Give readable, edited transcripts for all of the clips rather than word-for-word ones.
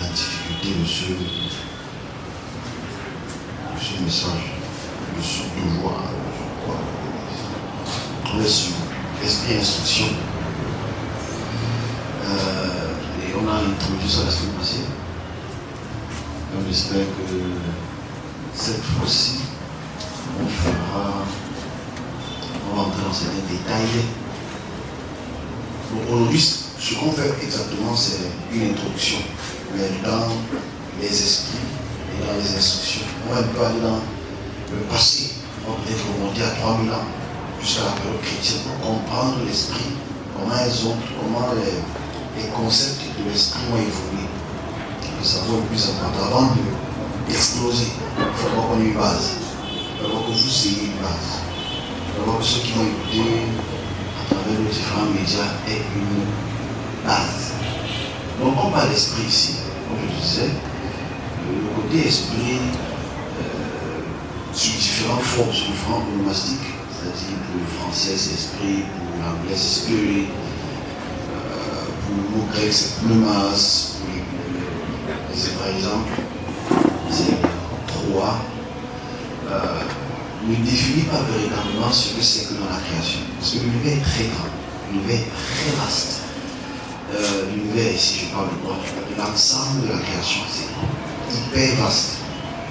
la difficulté de ce message, de ce devoir, on est sur l'esprit instruction. Et on a introduit ça la semaine passée. Donc j'espère que cette fois-ci, on va entrer dans certains détails. Donc aujourd'hui, ce qu'on fait exactement, c'est une introduction, mais dans les esprits et dans les instructions. On va un peu aller dans le passé, on va peut-être remonter à 3000 ans, jusqu'à la période chrétienne, pour comprendre l'esprit, comment les concepts de l'esprit ont évolué. Le savoir le plus important, avant d'exploser, il faut d'abord qu'on ait une base. Il faut d'abord que vous ayez une base. Il faut d'abord que ceux qui vont écouter à travers nos différents médias aient une base. Donc on parle d'esprit ici, comme je disais, le côté esprit sur différentes formes, sur différentes onomastiques, c'est-à-dire pour le français c'est esprit, pour l'anglais c'est spirit, pour le mot grec c'est pneumas, pour les par exemple c'est roi, ne définit pas véritablement ce que c'est que dans la création. Parce que l'univers est très grand, l'univers est très vaste. L'univers, ici je parle de l'ensemble de la création, c'est hyper vaste.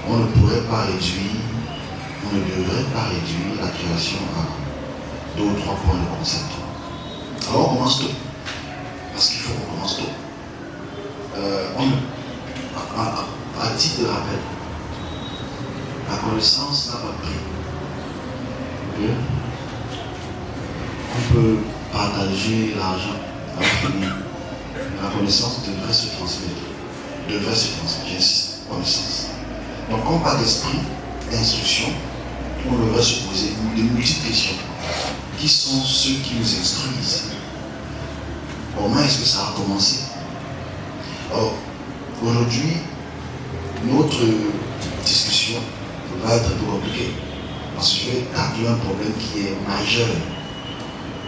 On ne pourrait pas réduire, on ne devrait pas réduire la création à 2 ou 3 points de concept. Alors on commence tôt, parce qu'il faut qu'on commence tôt. À titre de rappel, la connaissance n'a pas de prix. On peut partager l'argent avec lui. La connaissance devrait se transmettre. J'insiste, connaissance. Donc, quand on parle d'esprit, d'instruction, on devrait se poser de multiples questions. Qui sont ceux qui nous instruisent? Comment est-ce que ça a commencé? Alors, aujourd'hui, notre discussion va être un peu compliquée. Parce que je vais tacler un problème qui est majeur,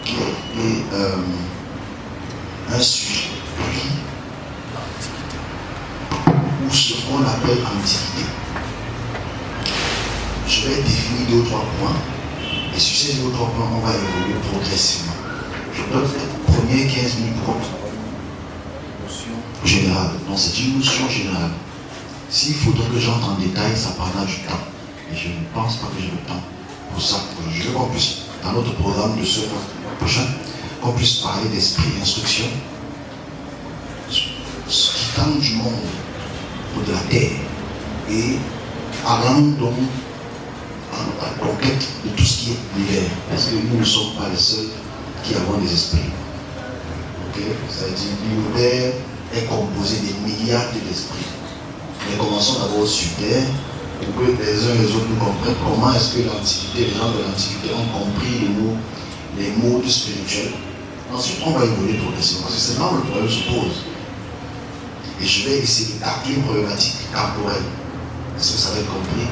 qui est un sujet ou ce qu'on appelle antiquité. Je vais définir 2 ou 3 points, et sur ces 2 ou 3 points, on va évoluer progressivement. Je donne les premières 15 minutes pour notion générale. Donc c'est une notion générale. S'il faudrait que j'entre en détail, ça prendra du temps. Et je ne pense pas que j'ai le temps pour ça. Je veux qu'on puisse, dans notre programme de ce mois prochain, qu'on puisse parler d'esprit et instruction, ce qui tend du monde ou de la terre, et allant donc en conquête de tout ce qui est l'univers, parce que nous ne sommes pas les seuls qui avons des esprits. Okay? C'est-à-dire que l'univers est composé des milliards d'esprits. Mais commençons d'abord sur terre, pour que les uns et les autres nous comprennent comment est-ce que l'Antiquité, les gens de l'Antiquité ont compris les mots du spirituel. Ensuite, on va évoluer progressivement, parce que c'est là où le problème se pose. Et je vais essayer de tacler une problématique temporelle. Est-ce que ça va être compris?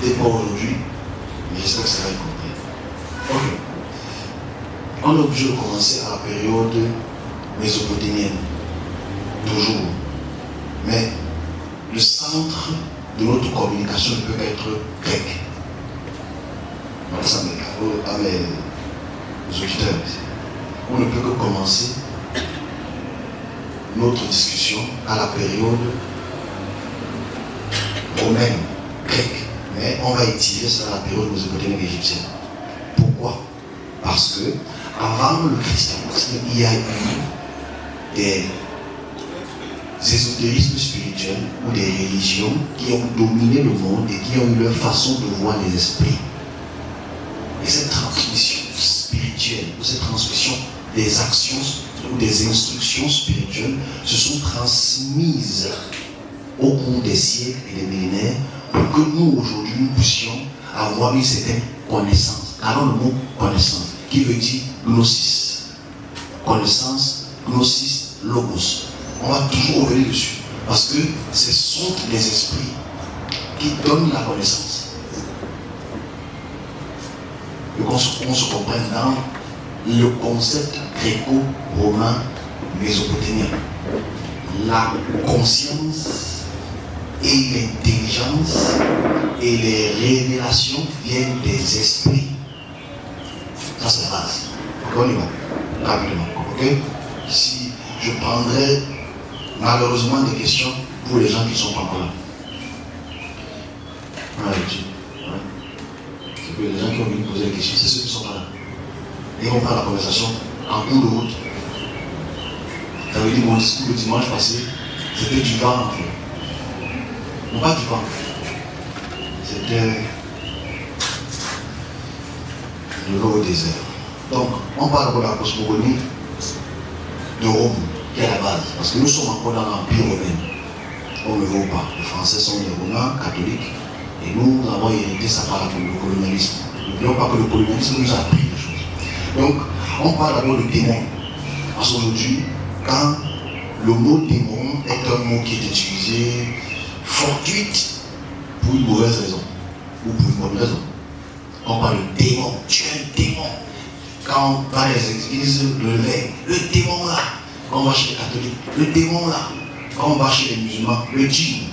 Peut-être pas aujourd'hui, mais j'espère que ça va être compris. Ok. On est obligé de commencer à la période mésopotamienne. Toujours. Mais le centre de notre communication ne peut être grec. Donc ça à mes auditeurs. On ne peut que commencer notre discussion à la période romaine, grecque. Mais on va étirer ça à la période mésopotamienne égyptienne. Pourquoi? Parce que avant le christianisme, il y a eu des ésotérismes spirituels ou des religions qui ont dominé le monde et qui ont eu leur façon de voir les esprits. Et cette transmission spirituelle, ou cette transmission des actions ou des instructions spirituelles se sont transmises au cours des siècles et des millénaires pour que nous aujourd'hui nous puissions avoir une certaine connaissance. Alors le mot connaissance qui veut dire gnosis. Connaissance, gnosis, logos. On va toujours revenir dessus parce que ce sont les esprits qui donnent la connaissance. Et qu'on se comprenne dans le concept gréco-romain mésopotamien. la conscience et l'intelligence et les révélations viennent des esprits. Ça c'est la base. Ok, on y va rapidement. Ok. Si je prendrais malheureusement des questions pour les gens qui ne sont pas encore là. C'est que les gens qui ont voulu poser des questions, c'est ceux qui ne sont pas là. Et on prend la conversation en cours de route. Ça veut dire mon discours le dimanche passé, c'était du vent en fait. Non, pas du vent. C'était de l'eau au désert. Donc, on parle de la cosmogonie de Rome, qui est la base. Parce que nous sommes encore dans l'Empire romain. On ne le voit pas. Les Français sont les Romains, catholiques. Et nous avons hérité ça par le colonialisme. N'oublions pas que le colonialisme nous a appris des choses. Donc, on parle d'abord de démon. Parce qu'aujourd'hui, quand le mot démon est un mot qui est utilisé fortuite pour une mauvaise raison ou pour une bonne raison. On parle de démon, tu es un démon. Quand on va les églises, le démon là, quand on va chez les catholiques, le démon là, quand on va chez les musulmans, le djinn.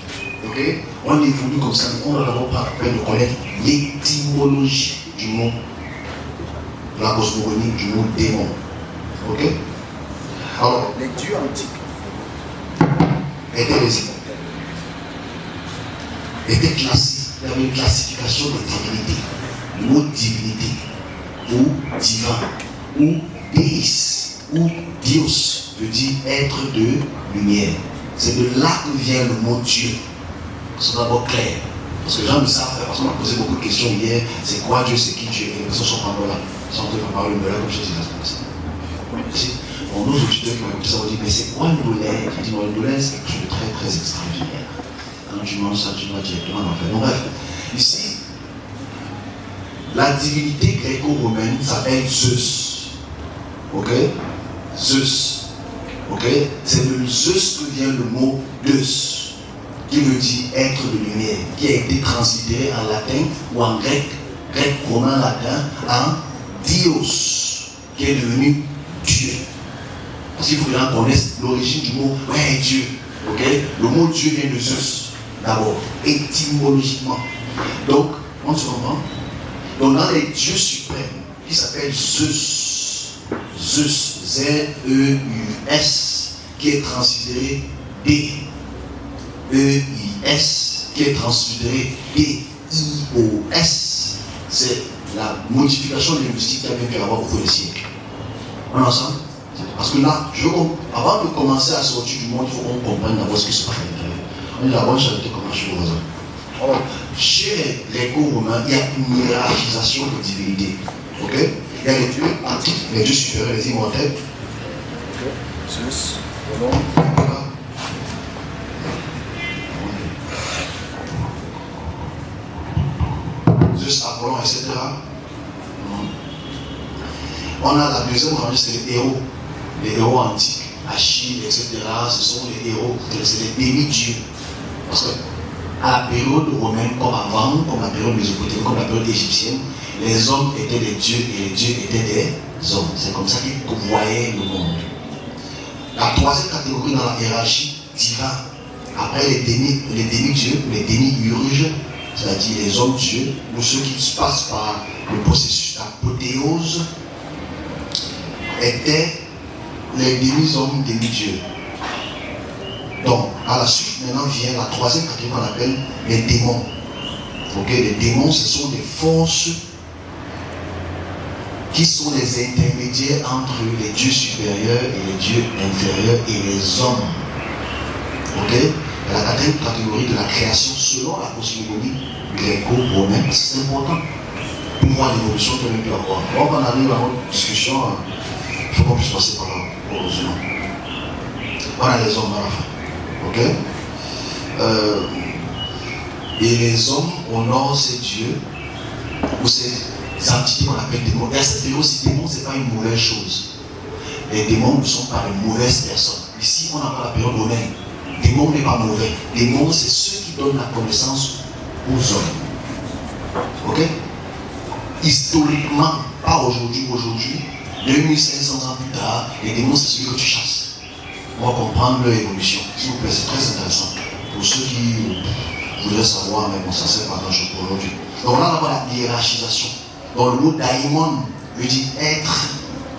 Okay? On évolue comme ça, on n'a d'abord pas la peine de connaître l'étymologie du mot, la cosmogonie du mot démon. Ok? Alors, les dieux antiques étaient classés, il y avait une classification de divinité. Le mot divinité, ou divin, ou déis, ou dios, veut dire être de lumière. C'est de là que vient le mot Dieu. C'est d'abord clair. Parce que les gens ne savent pas, parce qu'on a posé beaucoup de questions hier, c'est quoi Dieu, c'est qui Dieu, et les personnes sont pas là. Ils sont en train de parler de là comme je disais la semaine passée. Bon, nos auditeurs qui ont écouté ça vont dire, mais c'est quoi le lait? Je dis, non, le lait, c'est quelque chose de très très extraordinaire. Quand tu manges ça, tu vas directement en enfer. Donc bref, ici, la divinité gréco-romaine s'appelle Zeus. Ok? Zeus. Ok? C'est de Zeus que vient le mot Deus, qui veut dire être de lumière, qui a été translitéré en latin ou en grec romain latin, en Dios, qui est devenu Dieu. Parce qu'il faut que les gens connaissent l'origine du mot ouais, Dieu. Ok? Le mot Dieu vient de Zeus, d'abord, étymologiquement. Donc, on se comprend? Donc, dans les dieux suprêmes, qui s'appelle Zeus, Zeus, Z-E-U-S, qui est translitéré D-E-I-S, qui est translitéré D-I-O-S, c'est la modification linguistique qui a bien pu avoir au cours des siècles. On est ensemble? Parce que là, avant de commencer à sortir du monde, il faut qu'on comprenne d'abord ce qui se passe à l'intérieur. On est d'abord charité comme chez vos voisins. Alors, chez les Gréco-Romains, il y a une hiérarchisation de divinité. Ok? Il y a les dieux antiques, les dieux supérieurs, les immortels. Zeus, Apollon. Zeus, Apollon, etc. On a la deuxième rangée, c'est les héros antiques, Achille, etc. Ce sont les héros, c'est les demi-dieux. Parce que à la période romaine, comme avant, comme la période mésopotamienne, comme la période égyptienne, les hommes étaient des dieux et les dieux étaient des hommes. C'est comme ça qu'ils voyaient le monde. La troisième catégorie dans la hiérarchie divine, après les demi-dieux, les demi-urges, c'est-à-dire les hommes-dieux, ou ceux qui passent par le processus d'apothéose, étaient les demi-hommes, demi-dieux. Donc, à la suite, maintenant vient la troisième catégorie qu'on appelle les démons. Ok, les démons, ce sont des forces qui sont les intermédiaires entre les dieux supérieurs et les dieux inférieurs et les hommes. Ok, et la quatrième catégorie de la création selon la cosmogonie gréco-romaine, c'est important pour moi l'évolution que l'on peut avoir. On va en arriver à notre discussion, il faut qu'on puisse passer par là, heureusement. On a les hommes à la fin. Ok? Et les hommes honorent ces dieux ou ces entités qu'on appelle démons. Et à cette période aussi, démons, ce n'est pas une mauvaise chose. Les démons ne sont pas de mauvaises personnes. Ici, on a pas la période romaine. Démon n'est pas mauvais. Démons, c'est ceux qui donnent la connaissance aux hommes. Ok? Historiquement, pas aujourd'hui, 2500 ans plus tard, les démons, c'est celui que tu chasses. On va comprendre leur évolution. S'il vous plaît, c'est très intéressant. Pour ceux qui voudraient savoir, mais bon, ça ne sert pas grand-chose pour aujourd'hui. Donc là, on a la hiérarchisation. Donc le mot daimon veut dire être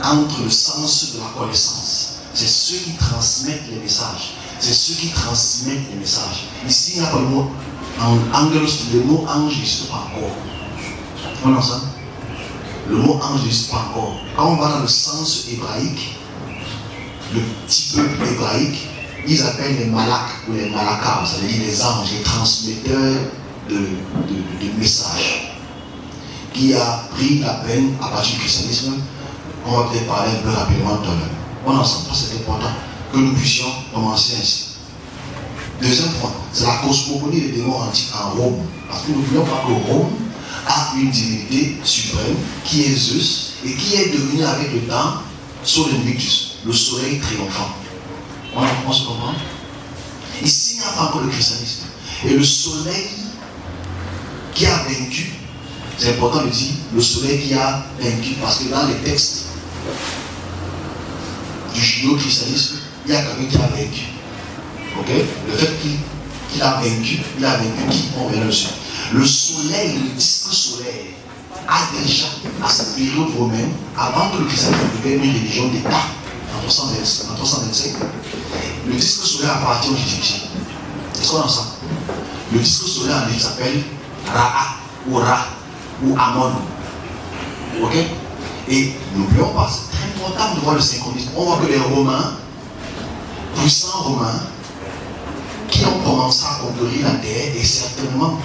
entre le sens de la connaissance. C'est ceux qui transmettent les messages. C'est ceux qui transmettent les messages. Ici, il n'y a pas le mot angelos, le mot ange n'existe pas encore. On est ensemble? Le mot ange n'existe pas encore. Quand on va dans le sens hébraïque, le petit peuple hébraïque, ils appellent les malaks ou les malakars, ça veut dire les anges, les transmetteurs de messages. Qui a pris la peine à partir du christianisme. On va peut-être parler un peu rapidement tout à l'heure. On est ensemble, c'est important que nous puissions commencer ainsi. Deuxième point, c'est la cosmogonie des démons antiques en Rome. Parce que n'oublions pas que Rome a une divinité suprême qui est Zeus et qui est devenu avec le temps Soleil Victus, le soleil triomphant. On se comprend? Ici, il n'y a pas encore le christianisme. Et le soleil qui a vaincu, c'est important de dire le soleil qui a vaincu, parce que dans les textes du judéo-christianisme, il y a quelqu'un qui a vaincu. Ok? Le fait qu'il a vaincu qui? On verra dessus. Le soleil, le disque solaire, a déjà, à cette période romaine, avant que le christianisme devienne une religion d'État, en 325, le disque solaire appartient aux Égyptiens. Est-ce qu'on a ça? Le disque solaire en Égypte s'appelle Ra'a ou Ra ou Amon. Ok? Et n'oublions pas, c'est très important de voir le synchronisme. On voit que les Romains, puissants Romains, qui ont commencé à conquérir la terre et certainement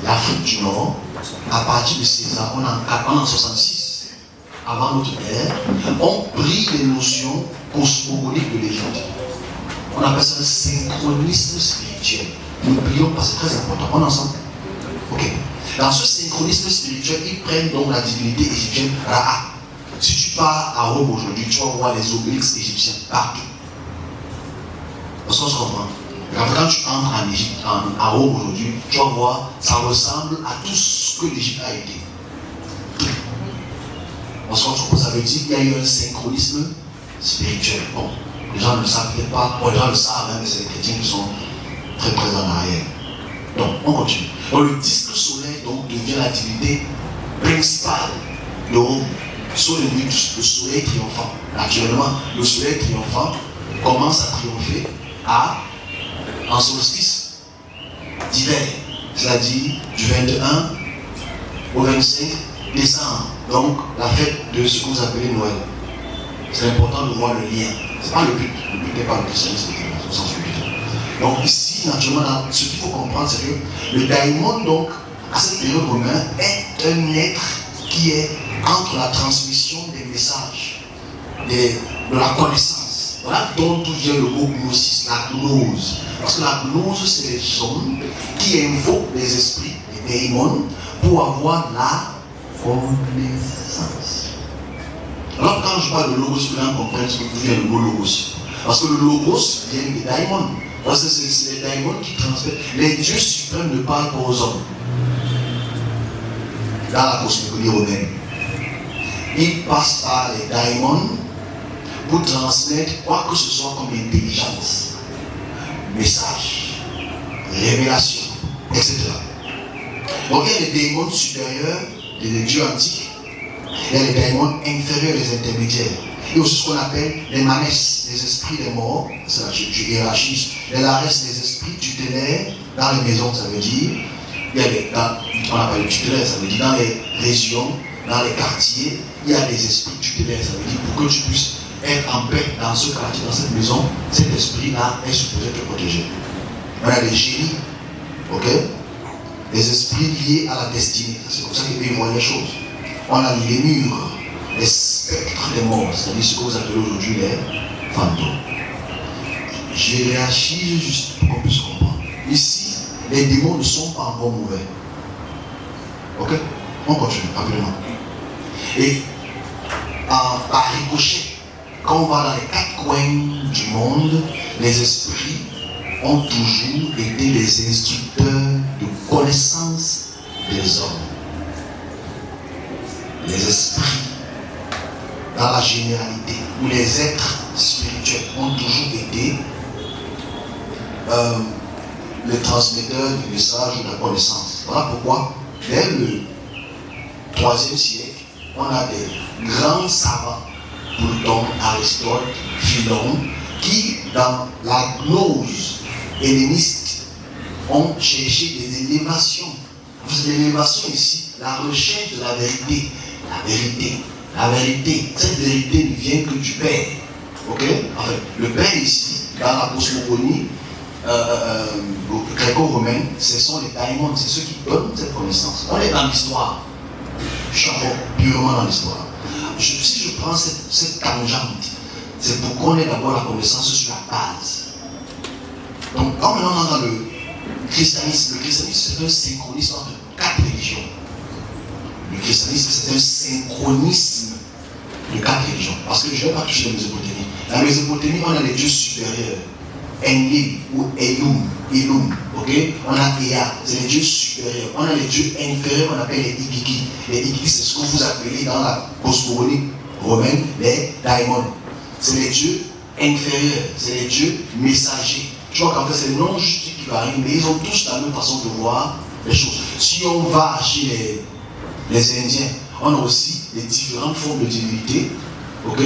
l'Afrique du Nord, à partir de César, en 66, avant notre ère, ont pris les notions cosmogoniques de l'Égypte. On appelle ça le synchronisme spirituel. N'oublions pas, c'est très important. On est ensemble? Ok. Dans ce synchronisme spirituel, ils prennent donc la divinité égyptienne Ra'a. Si tu pars à Rome aujourd'hui, tu vas voir les obélisques égyptiens partout. Est-ce qu'on se comprend? Quand tu entres en Égypte, à Rome aujourd'hui, tu vas voir, ça ressemble à tout ce que l'Égypte a été. Parce que ça veut dire qu'il y a eu un synchronisme spirituel. Bon, les gens ne le savent peut-être pas, bon, les gens le savent, hein, mais c'est les chrétiens qui sont très présents en arrière. Donc, on continue. Donc, le disque solaire donc, devient la divinité principale de Rome. Sur le soleil triomphant. Naturellement, le soleil triomphant commence à triompher en solstice d'hiver, c'est-à-dire du 21 au 25 décembre. Donc, la fête de ce que vous appelez Noël. C'est important de voir le lien. Ce n'est pas le but. Le but n'est pas le christianisme, au sens figuré. Donc, ici, naturellement, ce qu'il faut comprendre, c'est que le daimon, donc, à cette période romaine, est un être qui est entre la transmission des messages, de la connaissance. Voilà dont vient le mot gnosis, la gnose. Parce que la gnose, c'est les hommes qui invoquent les esprits, les démons, pour avoir la connaissance. Alors quand je parle de logos, vous allez comprendre ce que vient le mot logos. Parce que le logos vient des daimons. Parce que c'est les daimons qui transmettent. Les dieux suprêmes ne parlent pas aux hommes. Dans la cosmogonie romaine, ils passent par les daimons pour transmettre quoi que ce soit comme intelligence, message, révélation, etc. Donc il y a les démons supérieurs, les dieux antiques, il y a les démons inférieurs, les intermédiaires. Il y a aussi ce qu'on appelle les manès, les esprits des morts, c'est là je hiérarchise, les lares, les esprits tutélaires dans les maisons, ça veut dire, il y a on appelle les tutélaires, ça veut dire dans les régions, dans les quartiers, il y a des esprits tutélaires, ça veut dire pour que tu puisses être en paix dans ce quartier, dans cette maison, cet esprit-là est supposé te protéger. On a des génies, ok? Des esprits liés à la destinée, c'est comme ça qu'ils voient les choses. On a les murs, les spectres des morts, c'est-à-dire ce que vous appelez aujourd'hui les fantômes. Je hiérarchise juste pour qu'on puisse comprendre. Ici, les démons ne sont pas encore mauvais. Ok? On continue, rapidement. Et par ricochet, quand on va dans les quatre coins du monde, les esprits ont toujours été les instructeurs de connaissance des hommes. Les esprits, dans la généralité, ou les êtres spirituels ont toujours été été les transmetteurs du message de la connaissance. Voilà pourquoi, dès le 3e siècle, on a des grands savants, Platon, Aristote, Philon, qui, dans la gnose helléniste, ont cherché des élévations. L'élévation ici, la recherche de la vérité. La vérité. Cette vérité ne vient que du Père. Ok? Enfin, le Père ici, dans la cosmogonie gréco-romaine, ce sont les daimons, c'est ceux qui donnent cette connaissance. On est dans l'histoire. Chapeau, purement dans l'histoire. Si je prends cette tangente, c'est pour qu'on ait d'abord la connaissance sur la base. Donc, quand maintenant on est dans le christianisme c'est un synchronisme entre 4 religions. Le christianisme c'est un synchronisme de 4 religions. Parce que je ne vais pas toucher la Mésopotamie. La Mésopotamie, on a les dieux supérieurs. Enlil ou Elum, ok? On a Ea, c'est les dieux supérieurs. On a les dieux inférieurs, on appelle les Igigi. Les Igigi, c'est ce que vous appelez dans la cosmogonie romaine les daimons. C'est les dieux inférieurs, c'est les dieux messagers. Tu vois qu'en fait, c'est non juste qui varient, mais ils ont tous la même façon de voir les choses. Si on va chez les Indiens, on a aussi les différentes formes de divinité, ok?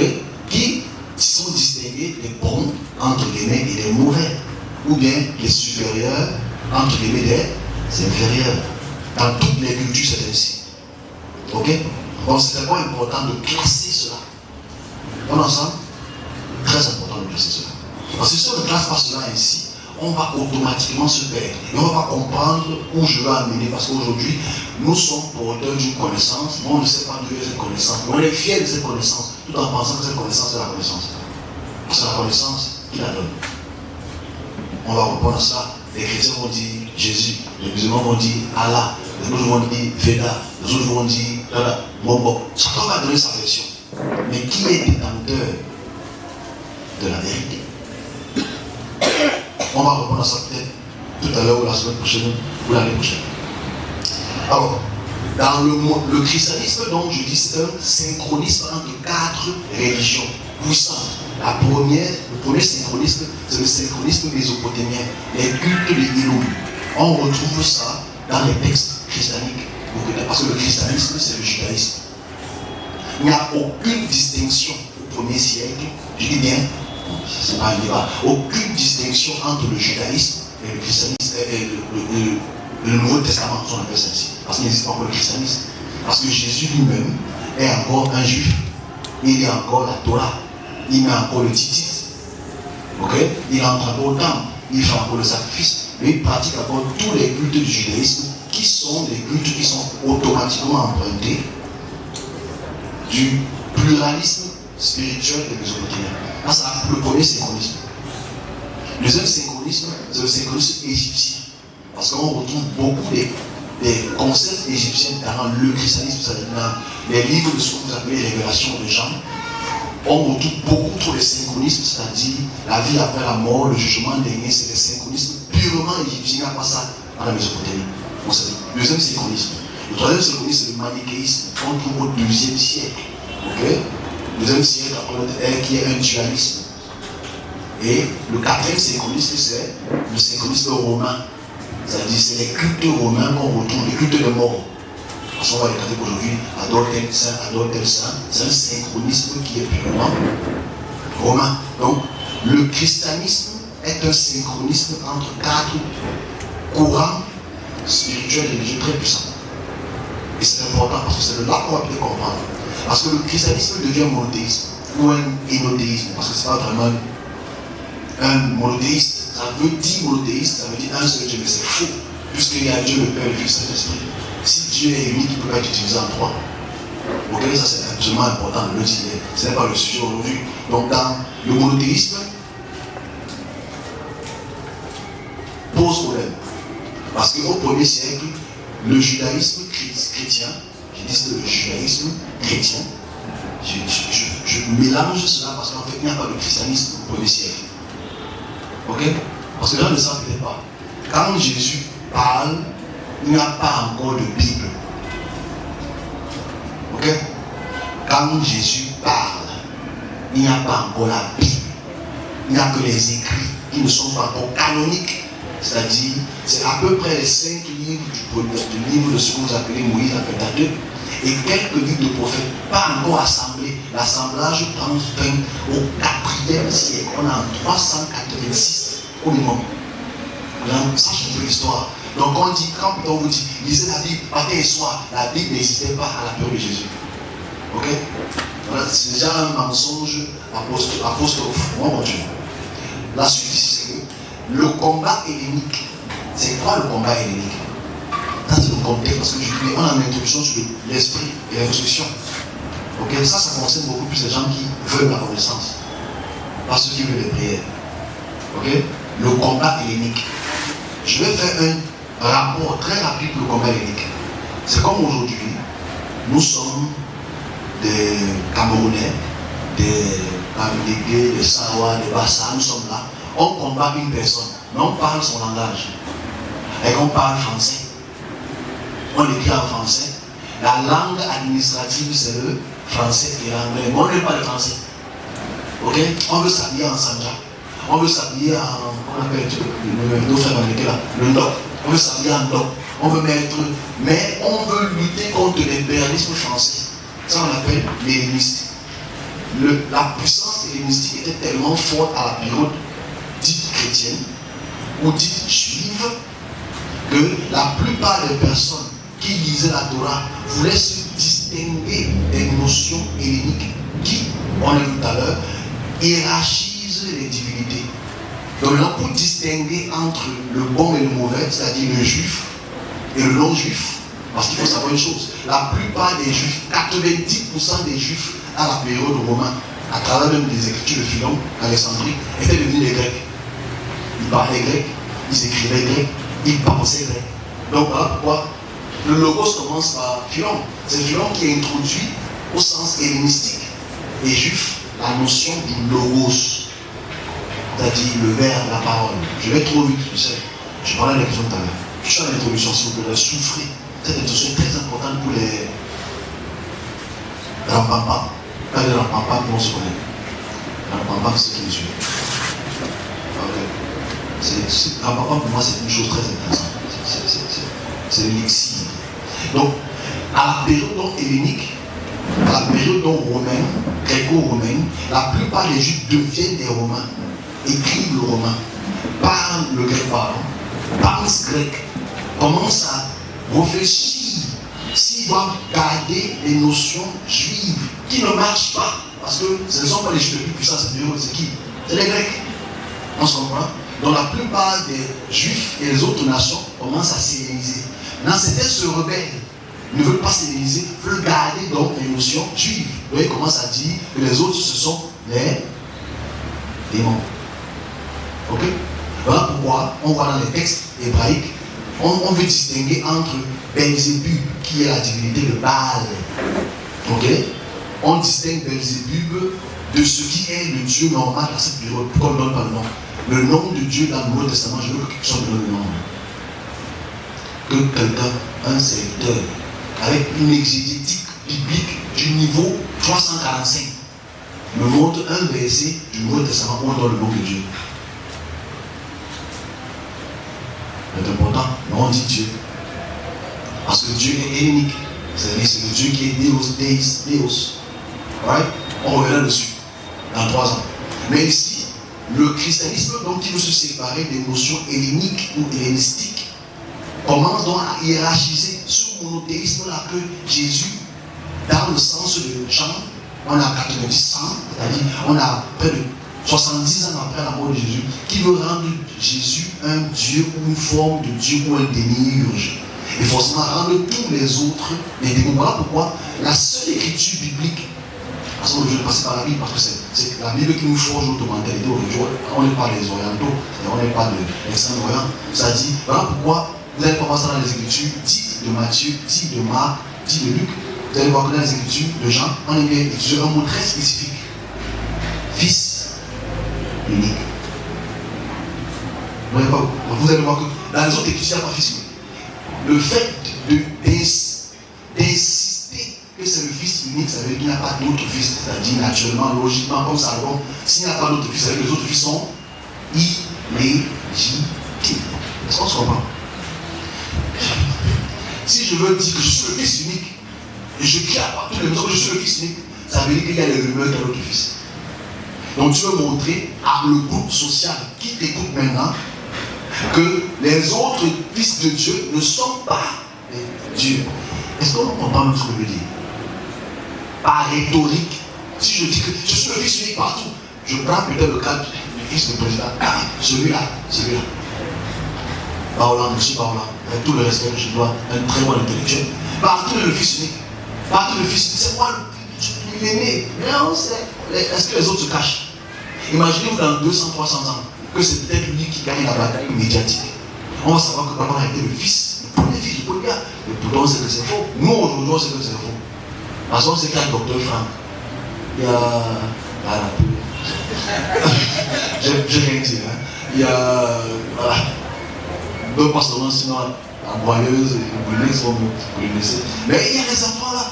Qui sont distingués des bons entre guillemets et des mauvais, ou bien les supérieurs entre guillemets des inférieurs. Dans toutes les cultures, c'est ainsi. Ok? Donc c'est vraiment important de classer cela. On est ensemble? Très important de classer cela. Parce que si on ne classe pas cela ainsi, on va automatiquement se perdre. Et on va comprendre où je veux amener. Parce qu'aujourd'hui, nous sommes porteurs d'une connaissance, mais on ne sait pas d'où est cette connaissance. Mais on est fiers de cette connaissance, tout en pensant que cette connaissance est la connaissance. C'est la connaissance qui la donne. On va reprendre ça. Les chrétiens vont dire Jésus, les musulmans vont dire Allah, les autres vont dire Veda, les autres vont dire bon. Chacun va donner sa version. Mais qui est détenteur de la vérité? On va reprendre ça peut-être tout à l'heure ou la semaine prochaine ou l'année prochaine. Alors, dans le christianisme, donc, je dis, c'est un synchronisme entre 4 religions puissantes. Le premier synchronisme, c'est le synchronisme mésopotamien, les cultes de Elum. On retrouve ça dans les textes christianiques. Parce que le christianisme, c'est le judaïsme. Il n'y a aucune distinction au 1er siècle, je dis bien, c'est pas un débat, aucune distinction entre le judaïsme et le christianisme et le Nouveau Testament, on appelle ça ainsi. Parce qu'il n'existe pas encore le christianisme. Parce que Jésus lui-même est encore un juif. Il y a encore la Torah. Il met encore le titit. Ok? Il entre encore au temple. Il fait encore le sacrifice. Mais il pratique encore tous les cultes du judaïsme qui sont des cultes qui sont automatiquement empruntés du pluralisme spirituel des Mésopotamiens. C'est le premier synchronisme. Le deuxième synchronisme, c'est le synchronisme égyptien. Parce qu'on retrouve beaucoup des concepts égyptiens dans le christianisme, c'est-à-dire dans les livres de ce que vous appelez les révélations de Jean. On retrouve beaucoup trop de synchronisme, c'est-à-dire la vie après la mort, le jugement dernier, c'est des synchronismes purement égyptiens, il n'y a pas ça dans la Mésopotamie. Donc c'est le deuxième synchronisme. Le troisième synchronisme, c'est le manichéisme, qu'on trouve au 2e siècle. Okay? Le 2e siècle, qui est un dualisme. Et le 4e synchronisme, c'est le synchronisme romain. C'est-à-dire, c'est les cultes romains qu'on retrouve, les cultes de mort. Parce qu'on va les catholiques aujourd'hui, adore tel saint, adore tel saint. C'est un synchronisme qui est purement romain. Donc, le christianisme est un synchronisme entre 4 courants spirituels et religieux très puissants. Et c'est important parce que c'est là qu'on va bien comprendre. Parce que le christianisme devient monothéisme ou un hénothéisme, parce que ce n'est pas vraiment un monothéiste. Ça veut dire monothéiste, ça veut dire un seul Dieu, mais c'est faux, puisqu'il y a Dieu le Père, le Fils et l'Esprit. Si Dieu est unique, il ne peut pas être utilisé en 3. Ok, ça c'est absolument important de le dire. Ce n'est pas le sujet aujourd'hui. Donc dans le monothéisme pose problème. Parce qu'au 1er siècle, le judaïsme chrétien, je dis le judaïsme chrétien, je mélange cela parce qu'en fait il n'y a pas de christianisme au 1er siècle. Ok? Parce que là, ne savent peut-être pas. Quand Jésus parle, il n'y a pas encore de Bible. Ok? Quand Jésus parle, il n'y a pas encore la Bible. Il il n'y a que les écrits qui ne sont pas encore canoniques. C'est-à-dire, c'est à peu près les 5 livres du livre de ce que vous appelez Moïse, la Pentateuque, et quelques livres de prophètes, pas encore assemblés. L'assemblage prend fin au 4e siècle. On est en 386 au minimum. Ça change l'histoire. Donc on dit, quand on vous dit, lisez la Bible matin et soir, la Bible n'existait pas à la période de Jésus. Ok? Voilà, c'est déjà un mensonge apostrophe. On continue. La suite ici, c'est que le combat hellénique. C'est quoi le combat hellénique? Ça c'est le contexte, parce que on a une introduction sur l'esprit et la réflexion. Ok? Ça concerne beaucoup plus les gens qui veulent la connaissance, pas ceux qui veulent les prières. Ok? Le combat hellénique. Je vais faire un rapport très rapide pour le combat hellénique. C'est comme aujourd'hui, nous sommes des Camerounais, des Bamileke, des Sawa, des Bassa, nous sommes là. On combat une personne, mais on parle son langage. Et on parle français. On écrit en français. La langue administrative, c'est le français et l'anglais. Mais on n'aime pas le français. Ok? On veut s'habiller en sanja. On veut s'habiller en, on appelle nos frères américains là, le NDOC. On veut s'habiller en NDOC. On veut mettre, mais on veut lutter contre l'impérialisme français. Ça on appelle l'hellénistique. La puissance hellénistique était tellement forte à la période dite chrétienne ou dite juive que la plupart des personnes qui lisaient la Torah voulaient se distinguer des notions helléniques qui, on l'a vu tout à l'heure, hiérarchisent les divinités. Donc là, pour distinguer entre le bon et le mauvais, c'est-à-dire le juif et le non-juif, parce qu'il faut savoir une chose, la plupart des juifs, 90% des juifs à la période romaine, à travers même des écritures de Philon, Alexandrie, étaient devenus des Grecs. Ils parlaient grec, ils écrivaient grec, ils pensaient grec. Donc voilà pourquoi le logos commence par Philon. C'est Philon qui a introduit au sens hellénistique et juif la notion du logos, c'est-à-dire le verbe, la parole. Je vais trop vite, tu sais. Je parlais de la question tout à l'heure. Je suis à l'introduction, s'il vous plaît, souffrez. Cette introduction est très importante pour les rampampas. Pas les rampampas, on se connaît. Rampampas, c'est qui les yeux. Rampampas, pour moi, c'est une chose très intéressante. C'est l'élixir. Donc, à la période donc hellénique, à la période donc romaine, gréco-romaine, la plupart des Juifs deviennent des Romains, écrivent le romain, parlent le grec, pensent grec, commencent à réfléchir s'ils doivent garder les notions juives qui ne marchent pas, parce que ce ne sont pas les Juifs les plus puissants à cette période, c'est qui? C'est les Grecs. On se comprend? Donc la plupart des Juifs et les autres nations commencent à s'helléniser. Maintenant, certains se rebellent, ne veulent pas s'helléniser, veulent garder donc les notions juives. Donc ils commencent à dire que les autres, ce sont les démons. Ok? Voilà pourquoi on voit dans les textes hébraïques, on veut distinguer entre Belzébub, qui est la divinité de Baal. Ok? On distingue Belzébub de ce qui est le Dieu normal dans cette période. Pourquoi on ne donne pas le nom? Le nom de Dieu dans le Nouveau Testament, je veux que quelque chose me donne le nom. Que quelqu'un, un serviteur, avec une exégétique biblique du niveau 345, me montre un verset du Nouveau Testament où on donne le nom de Dieu. C'est important, mais on dit Dieu. Parce que Dieu est hellénique. C'est-à-dire c'est le Dieu qui est Deus. Right? On reviendra dessus dans 3 ans. Mais ici, le christianisme, donc, qui veut se séparer des notions helléniques ou hellénistiques, commence donc à hiérarchiser ce monothéisme-là que Jésus, dans le sens de Jean, on a 90 ans, c'est-à-dire on a près de 70 ans après la mort de Jésus, qui veut rendre Jésus un Dieu ou une forme de Dieu ou un démiurge. Et forcément rendre tous les autres des démons. Voilà pourquoi la seule écriture biblique, parce que je vais passer par la Bible, parce que c'est la Bible qui nous forge notre mentalité aujourd'hui. On n'est pas les orientaux, on n'est pas de l'extrême-orient. Ça dit, voilà pourquoi vous allez pas voir ça dans les écritures dites de Matthieu, dites de Marc, dites de Luc. Vous allez voir que dans les écritures de Jean, on est utilisé un mot très spécifique. Fils unique. Vous allez voir que dans les autres écritures, il n'y a pas fils unique. Le fait d'insister que que c'est le fils unique, ça veut dire qu'il n'y a pas d'autre fils. C'est-à-dire naturellement, logiquement, comme ça, s'il n'y a pas d'autre fils, ça veut dire que les autres fils sont illégitimes. Est-ce qu'on se comprend? Si je veux dire que je suis le fils unique, et je crie à partout les maisons que je suis le fils unique, ça veut dire qu'il y a les rumeurs qu'il y a d'autres fils. Donc tu veux montrer à le groupe social qui t'écoute maintenant que les autres fils de Dieu ne sont pas les dieux. Est-ce qu'on comprend ce que je veux dire? Par rhétorique, si je dis que je suis le fils unique partout, je prends peut-être le cas du fils du président. Ah, celui-là. Paola, monsieur Paola, avec tout le respect que je dois, un très bon intellectuel. Partout le fils unique. Partout le fils unique. C'est moi l'aîné. Mais on sait. Est-ce que les autres se cachent? Imaginez-vous dans 200, 300 ans que c'est peut-être lui qui gagne la bataille médiatique. On va savoir que papa a été le fils, le premier fils du polygamie. Mais pourtant on sait que c'est faux. Nous aujourd'hui on sait que c'est faux. Parce qu'on sait qu'il y a le docteur Franck. Il y a. J'ai rien dit. Hein. Il y a. Voilà. Deux pasteurs sinon la broyeuse et le brûlé, vous connaissez. Mais il y a les enfants là.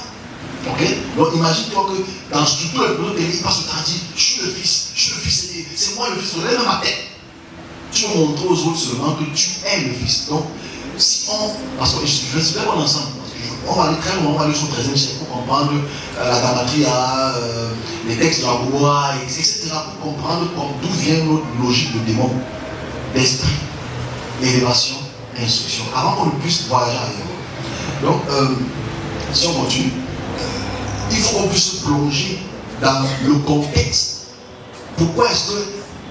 Ok? Donc imagine-toi que dans tout le pays, il passe le temps à dire je suis le fils, c'est moi le fils, je lève ma tête. Tu veux montrer aux autres seulement que tu es le fils. Donc, si on. Parce que je ne suis pas bon ensemble. On va aller très loin, on va aller sur le 13e siècle pour comprendre la gamatria, les textes de la Bois, etc. pour comprendre d'où vient notre logique de démon, d'esprit, d'élévation, d'instruction. Avant qu'on ne puisse voyager ailleurs. Donc, si on continue. Il faut qu'on puisse se plonger dans le contexte. Pourquoi est-ce que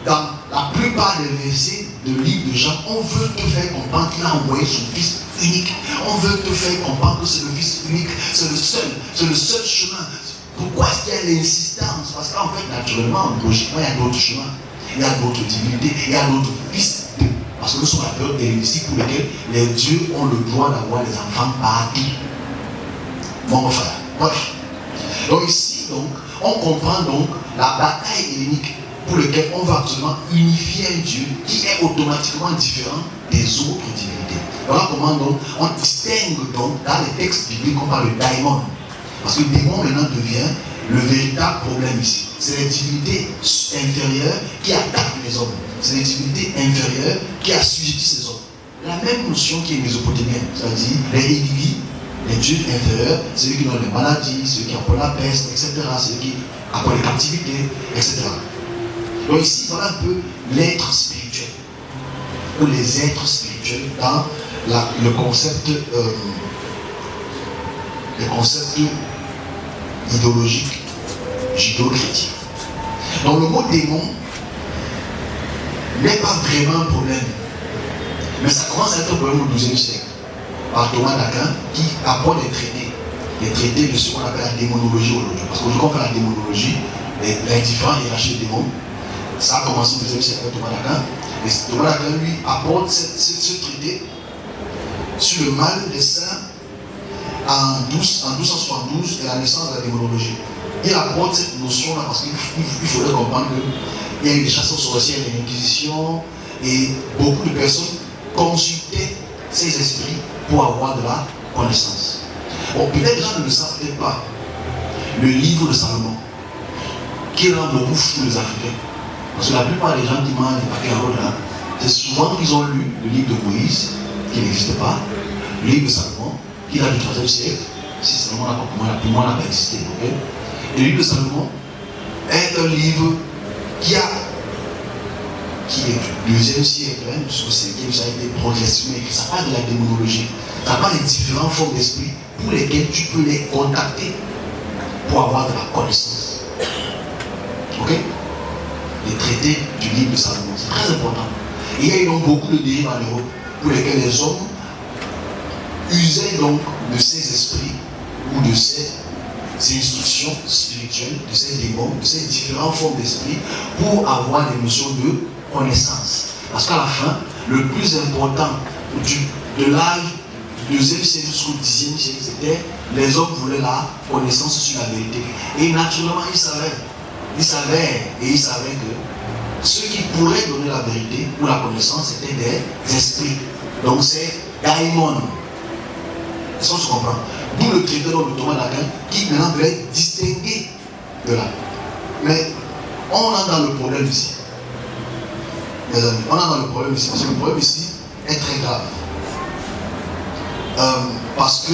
dans la plupart des versets de livre de Jean, on veut te faire comprendre qu'il a envoyé son fils unique. On veut te faire comprendre que c'est le fils unique, c'est le seul chemin. Pourquoi est-ce qu'il y a l'insistance? Parce qu'en fait, naturellement, logiquement, il y a d'autres chemins. Il y a d'autres divinités, il y a d'autres fils. Parce que nous sommes la période hellénistique pour laquelle les dieux ont le droit d'avoir des enfants partout. Mon frère, bref. Donc ici, on comprend donc la bataille hellénique pour laquelle on va absolument unifier un Dieu qui est automatiquement différent des autres divinités. Voilà comment donc on distingue donc dans les textes bibliques on parle de daimon. Parce que le démon maintenant devient le véritable problème ici. C'est les divinités inférieures qui attaquent les hommes. C'est les divinités inférieures qui assujettissent les hommes. La même notion qui est mésopotamienne, c'est-à-dire les Élivis, les dieux inférieurs, ceux qui donnent les maladies, ceux qui apportent la peste, etc., ceux qui apportent les captivités, etc. Donc ici, voilà un peu l'être spirituel, ou les êtres spirituels dans le concept idéologique judéo-chrétien. Donc le mot démon n'est pas vraiment un problème, mais ça commence à être un problème au XIIe siècle. Par Thomas d'Aquin qui apporte des traités de ce qu'on appelle la démonologie aujourd'hui. Parce qu'aujourd'hui, quand on fait la démonologie, les différents hiérarchies de démons, ça a commencé au deuxième siècle avec Thomas d'Aquin. Et Thomas d'Aquin, lui, apporte ce traité sur le mal des saints en 1272 et la naissance de la démonologie. Il apporte cette notion-là parce qu'il faudrait comprendre qu'il y a eu des chasseurs sorcières, des inquisitions, et beaucoup de personnes consultaient ces esprits pour avoir de la connaissance. Bon, peut-être les gens ne le savent peut-être pas. Le livre de Salomon, qui rend beaucoup fous les Africains. Parce que la plupart des gens qui mangent des paquets en là, c'est souvent qu'ils ont lu le livre de Moïse, qui n'existe pas, le livre de Salomon, qui date du 3e siècle, si Salomon n'a pas existé. Okay? Et le livre de Salomon est un livre qui est du 2e siècle, jusqu'au 5e, ça a été progressivement écrit. Ça parle de la démonologie. Ça parle des différentes formes d'esprit pour lesquelles tu peux les contacter pour avoir de la connaissance. Ok? Les traités du livre de Salomon, c'est très important. Et il y a eu donc beaucoup de dérives en Europe pour lesquels les hommes usaient donc de ces esprits ou de ces instructions spirituelles, de ces démons, de ces différentes formes d'esprit pour avoir des notions de connaissance. Parce qu'à la fin, le plus important de l'âge du 2e siècle jusqu'au 10e siècle, c'était les hommes voulaient la connaissance sur la vérité. Et naturellement, ils savaient que ceux qui pourraient donner la vérité ou la connaissance, c'était des esprits. Donc c'est daimon. Est-ce qu'on se comprend? D'où le traité de Thomas d'Aquin qui maintenant veut être distingué de là. Mais on entre dans le problème ici. Mes amis, on entre dans le problème ici. Parce que le problème ici est très grave. Parce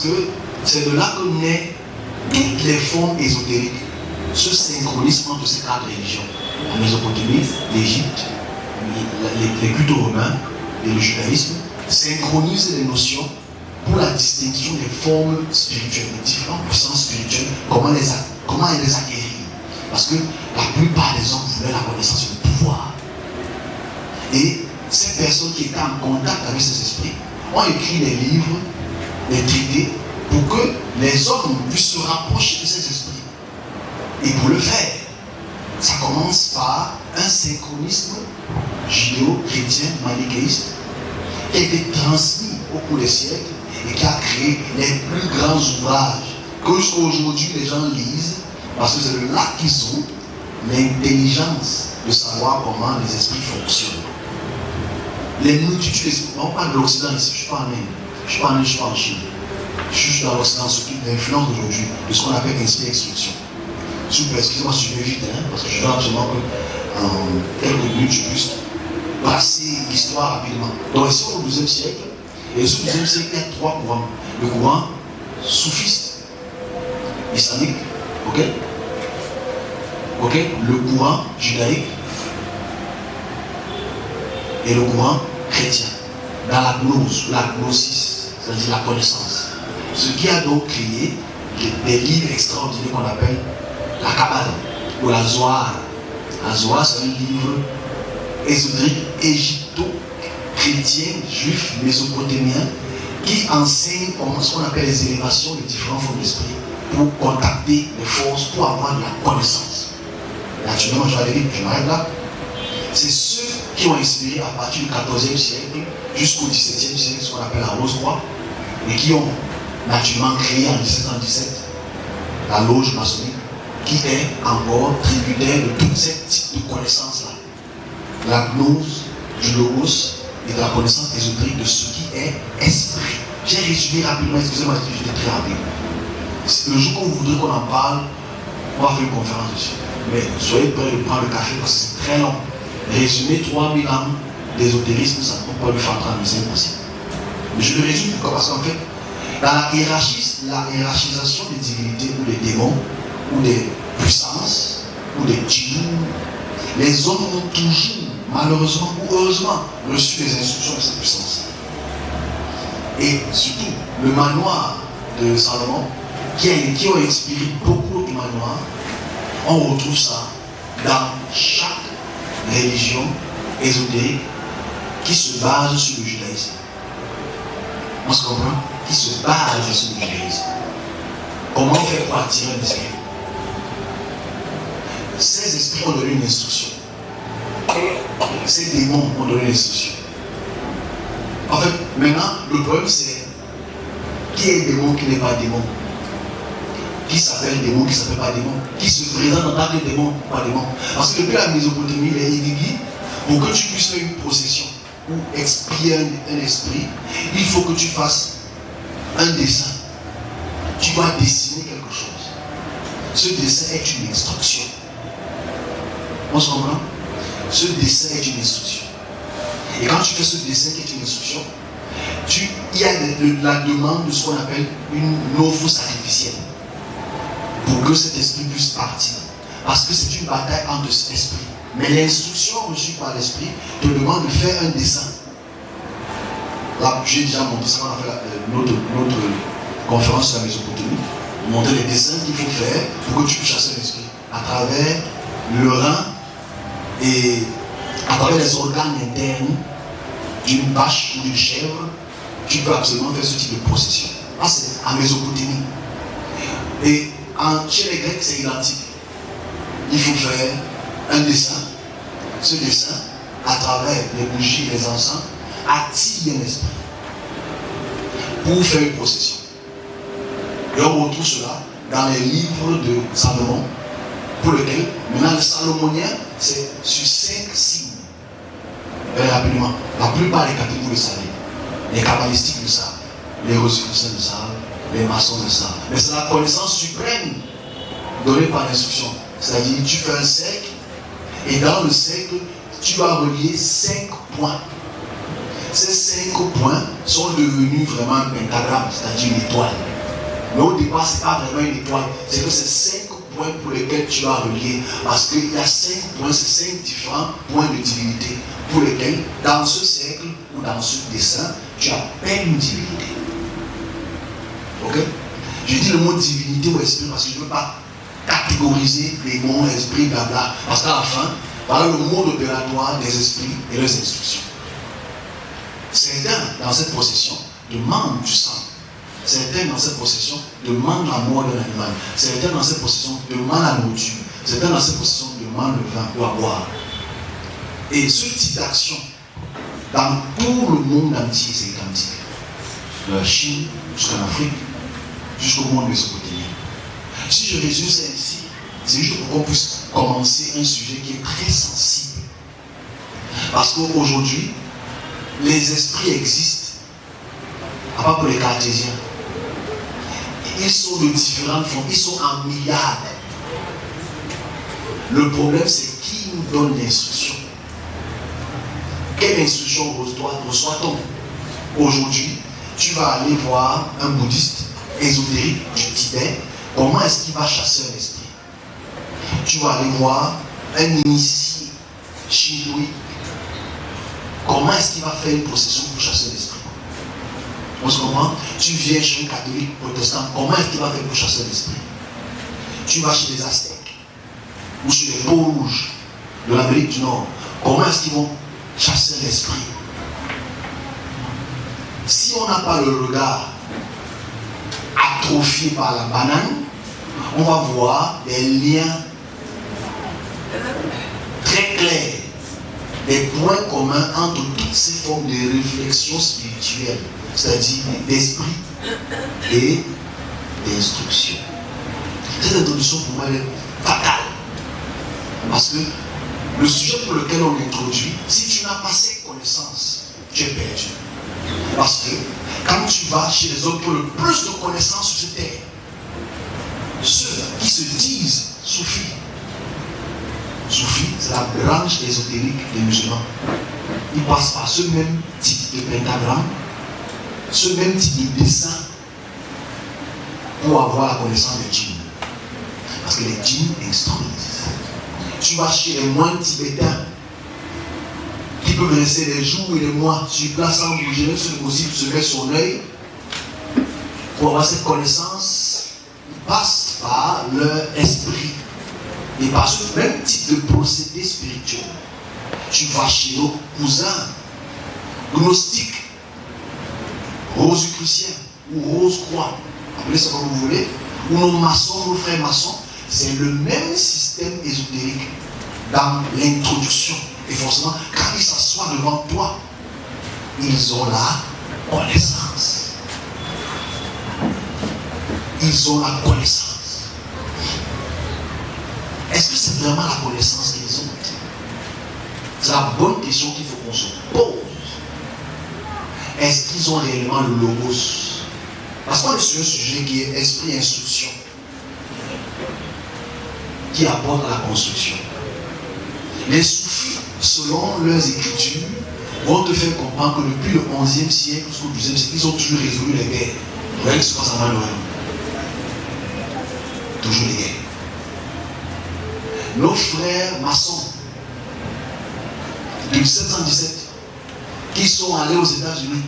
que c'est de là que naissent toutes les formes ésotériques. Ce synchronisme entre ces quatre religions. La Mésopotamie, l'Égypte, les cultes romains et le judaïsme synchronisent les notions pour la distinction des formes spirituelles, des différentes puissances spirituelles, comment elles les acquérir. Parce que la plupart des hommes voulaient la connaissance et le pouvoir. Et ces personnes qui étaient en contact avec ces esprits ont écrit des livres, des traités, pour que les hommes puissent se rapprocher de ces esprits. Et pour le faire, ça commence par un synchronisme judéo-chrétien, manichéiste, qui a été transmis au cours des siècles et qui a créé les plus grands ouvrages que jusqu'à aujourd'hui les gens lisent, parce que c'est là qu'ils ont l'intelligence de savoir comment les esprits fonctionnent. Les multitudes d'esprits, on parle de l'Occident ici, je ne suis pas en Inde, je ne suis pas en Inde, je ne suis pas en Chine. Je suis dans l'Occident, surtout l'influence d'aujourd'hui, de ce qu'on appelle esprit instruction. Excusez-moi si je vais vite, parce que je veux absolument que en quelques minutes je puisse passer l'histoire rapidement. Donc ici au XIIe siècle, et au XIIe siècle, il y a trois courants. Le courant soufiste, islamique, le courant judaïque et le courant chrétien. Dans la gnose, la gnosis, c'est-à-dire la connaissance. Ce qui a donc créé des livres extraordinaires qu'on appelle la Kabbale ou la Zohar. La Zohar, c'est un livre ésotérique égypto-chrétien, juif, mésopotamien, qui enseigne ce qu'on appelle les élévations des différentes formes d'esprit pour contacter les forces, pour avoir de la connaissance. Naturellement, je m'arrête là. C'est ceux qui ont inspiré à partir du XIVe siècle jusqu'au XVIIe siècle ce qu'on appelle la Rose-Croix et qui ont naturellement créé en 1717 la loge maçonnique qui est encore tributaire de tous ces types de connaissances-là. La gnose, du logos et de la connaissance ésotérique de ce qui est esprit. J'ai résumé rapidement, excusez-moi si j'étais très rapide. Le jour qu'on voudrait qu'on en parle, on va faire une conférence dessus. Mais soyez prêts de prendre le café parce que c'est très long. Résumer 3000 ans d'ésotérisme, ça ne peut pas le faire en 35 possible. Mais je le résume pourquoi? Parce qu'en fait, dans la hiérarchisation des divinités ou des démons, ou des puissances, ou des djinns, les hommes ont toujours, malheureusement ou heureusement, reçu des instructions de cette puissance. Et surtout, le manoir de Salomon, qui ont inspiré beaucoup de manoirs, on retrouve ça dans chaque religion ésotérique qui se base sur le judaïsme. On se comprend? Qui se base sur le judaïsme. Comment faire pour attirer un esprit? Ces esprits ont donné une instruction. Ces démons ont donné une instruction. En fait, maintenant, le problème c'est qui est démon, qui n'est pas démon. Qui s'appelle démon, qui ne s'appelle pas démon. Qui se présente en tant que démon, pas démon. Parce que depuis la Mésopotamie, les Édiguis, pour que tu puisses faire une procession ou expier un esprit, il faut que tu fasses un dessin. Tu dois dessiner quelque chose. Ce dessin est une instruction. On se comprend? Ce dessin est une instruction. Et quand tu fais ce dessin qui est une instruction, il y a la demande de ce qu'on appelle une offre sacrificielle pour que cet esprit puisse partir. Parce que c'est une bataille entre cet esprit. Mais l'instruction reçue par l'esprit te demande de faire un dessin. Là, j'ai déjà montré ça quand on a fait notre conférence sur la Mésopotamie. Montrer les dessins qu'il faut faire pour que tu puisses chasser l'esprit à travers le rein et à travers les organes internes d'une vache ou d'une chèvre. Tu peux absolument faire ce type de procession. Là, c'est en Mésopotamie. Et chez les Grecs, c'est identique. Il faut faire un dessin. Ce dessin, à travers les bougies et les encens, attire l'esprit pour faire une procession. Et on retrouve cela dans les livres de Salomon, pour lequel, maintenant le Salomonien, c'est sur 5 signes. Rapidement, la plupart des catégories le savent. Les kabbalistiques le savent, les rosicruciens le savent, les maçons le savent. Mais c'est la connaissance suprême donnée par l'instruction. C'est-à-dire, tu fais un cercle, et dans le cercle, tu vas relier 5 points. Ces 5 points sont devenus vraiment un pentagramme, c'est-à-dire une étoile. Mais au départ, ce n'est pas vraiment une étoile, c'est que c'est 5 points pour lesquels tu vas relier. Parce qu'il y a 5 points, c'est 5 différents points de divinité pour lesquels, dans ce cercle ou dans ce dessin, tu appelles une divinité. Ok? Je dis le mot divinité ou esprit parce que je ne veux pas catégoriser les mots, esprit, blabla. Parce qu'à la fin, voilà le mode opératoire des esprits et leurs instructions. Certains dans cette procession demandent du sang. Certains dans cette procession demandent la mort d'un animal. Certains dans cette procession demandent la nourriture. Certains dans cette procession demandent le vin ou à boire. Et ce type d'action, dans tout le monde entier, c'est identique. De la Chine jusqu'en Afrique, jusqu'au monde mésopotamien. Si je résume ça ici, c'est juste pour qu'on puisse commencer un sujet qui est très sensible. Parce qu'aujourd'hui, les esprits existent, à part pour les cartésiens. Ils sont de différentes formes, ils sont en milliards. Le problème, c'est qui nous donne l'instruction. Quelle instruction reçoit-on? Aujourd'hui, tu vas aller voir un bouddhiste ésotérique du Tibet. Comment est-ce qu'il va chasser un esprit? Tu vas aller voir un initié shintoïque. Comment est-ce qu'il va faire une procession pour chasser l'esprit? On se comprend? Tu viens chez un catholique protestant, comment est-ce qu'il va faire pour chasser l'esprit? Tu vas chez les Aztèques ou chez les peaux rouges de l'Amérique du Nord, comment est-ce qu'ils vont chasser l'esprit? Si on n'a pas le regard atrophié par la banane, on va voir des liens très clairs, des points communs entre toutes ces formes de réflexion spirituelle, c'est-à-dire d'esprit et d'instruction. Cette introduction pour moi elle est fatale. Parce que le sujet pour lequel on introduit, si tu n'as pas ces connaissances, tu es perdu. Parce que quand tu vas chez les autres pour le plus de connaissances sur cette terre, ceux qui se disent soufis, c'est la branche ésotérique des musulmans. Ils passent par ce même type de pentagramme, ce même type de dessin pour avoir la connaissance des djinns. Parce que les djinns instruisent. Tu vas chez les moines tibétains qui peuvent rester des jours et des mois sur place sans bouger, même si le possible se met son œil. Pour avoir cette connaissance, ils passent par leur esprit. Et par ce même type de procédé spirituel, tu vas chez nos cousins gnostiques, rosicruciens ou rose-croix, appelez ça comme vous voulez, ou nos maçons, nos frères maçons, c'est le même système ésotérique dans l'introduction. Et forcément, quand ils s'assoient devant toi, ils ont la connaissance. Ils ont la connaissance. Est-ce que c'est vraiment la connaissance qu'ils ont? C'est la bonne question qu'il faut qu'on se pose. Est-ce qu'ils ont réellement le logos? Parce qu'on est sur un sujet qui est esprit instruction, qui apporte la construction. Les soufis, selon leurs écritures, vont te faire comprendre que depuis le 11e siècle jusqu'au 12e siècle, ils ont toujours résolu les guerres. Vous voyez ce que ça va loin. Toujours les guerres. Nos frères maçons de 1717 qui sont allés aux États-Unis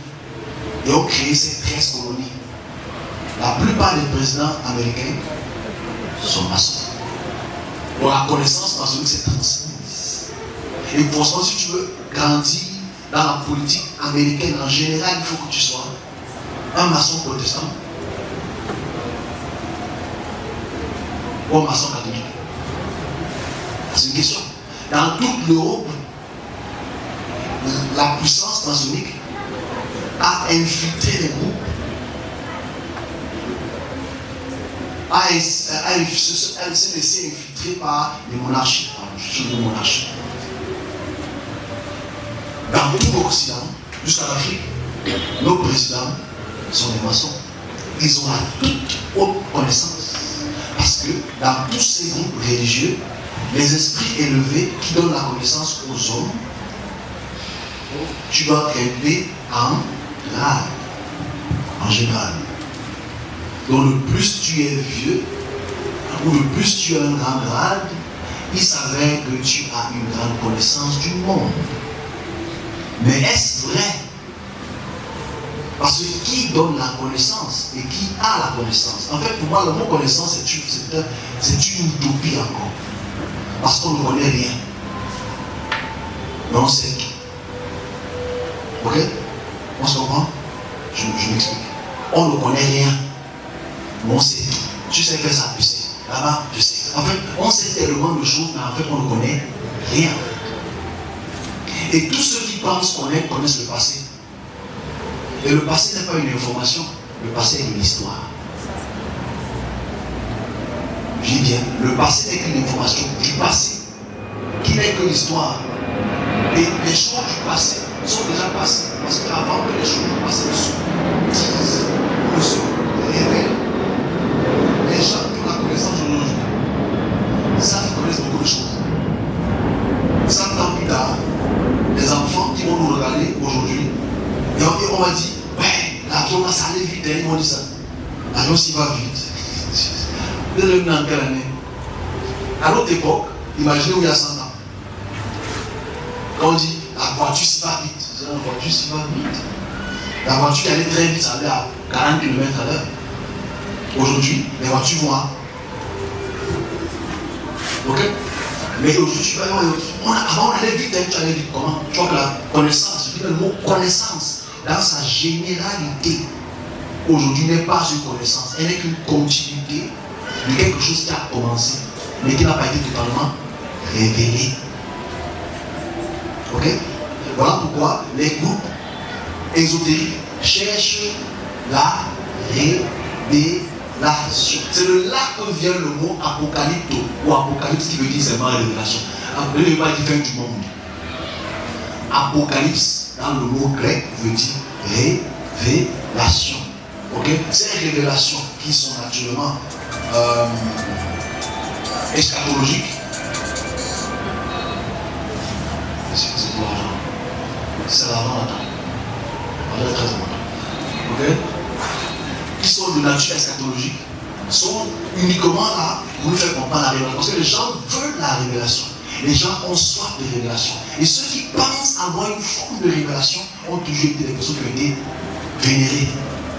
et ont créé ces 13 colonies. La plupart des présidents américains sont maçons. Donc la connaissance maçonnique s'est transmise. Et forcément, si tu veux grandir dans la politique américaine en général, il faut que tu sois un maçon protestant ou un maçon catholique. C'est une question. Dans toute l'Europe, la puissance maçonnique a infiltré les groupes, s'est laissé infiltrer par les monarchies. Dans tout l'Occident, jusqu'à l'Afrique, Nos présidents sont des maçons. Ils ont la toute haute connaissance. Parce que dans tous ces groupes religieux, les esprits élevés qui donnent la connaissance aux hommes, tu dois être élevé en grade, en général. Donc le plus tu es vieux, ou le plus tu as un grand grade, il s'avère que tu as une grande connaissance du monde. Mais est-ce vrai? Parce que qui donne la connaissance et qui a la connaissance? En fait, pour moi, le mot connaissance, c'est une utopie encore. Parce qu'on ne connaît rien. Mais on sait tout. Ok? On se comprend? Je m'explique. On ne connaît rien. Mais on sait tout. Tu sais faire ça, tu sais. Là-bas, je sais. En fait, on sait tellement de choses, mais en fait, on ne connaît rien. Et tous ceux qui pensent connaître connaissent le passé. Et le passé n'est pas une information, le passé est une histoire. Je dis bien, le passé n'est qu'une information du passé, qui n'est que l'histoire. Et les choses du passé sont déjà passées, parce qu'avant que les choses du passé ne se révèlent, les gens qui ont la connaissance aujourd'hui, ça ils connaissent beaucoup de choses. 100 ans plus tard, les enfants qui vont nous regarder aujourd'hui, et on va dire, ouais, l'avion là, ça allait vite, ils m'ont dit ça. L'avion s'y va vite. Vous êtes venu en quelle année? À notre époque, imaginez où il y a 100 ans. Quand on dit, la voiture s'y va vite, la voiture s'y va vite. La voiture qui allait très vite, ça allait à 40 km à l'heure. Aujourd'hui, les voitures vont à. Ok? Mais aujourd'hui, tu vas voir, avant on allait vite, tu allais vite. Comment? Tu vois que la connaissance, je dis le mot connaissance, dans sa généralité, aujourd'hui n'est pas une connaissance, elle n'est qu'une continuité de quelque chose qui a commencé, mais qui n'a pas été totalement révélé. Ok? Voilà pourquoi les groupes ésotériques cherchent la révélation. C'est de là que vient le mot apocalypto, ou apocalypse qui veut dire seulement révélation. Ne veut pas dire fin du monde. Apocalypse, dans le mot grec, veut dire révélation. Okay? Ces révélations qui sont naturellement eschatologiques, c'est pour l'argent. C'est l'argent là. Très important. Ok? Qui sont de nature eschatologique, sont uniquement là pour nous faire comprendre la révélation. Parce que les gens veulent la révélation. Les gens ont soif de révélation. Et ceux qui pensent avoir une forme de révélation ont toujours été des personnes qui ont été vénérées,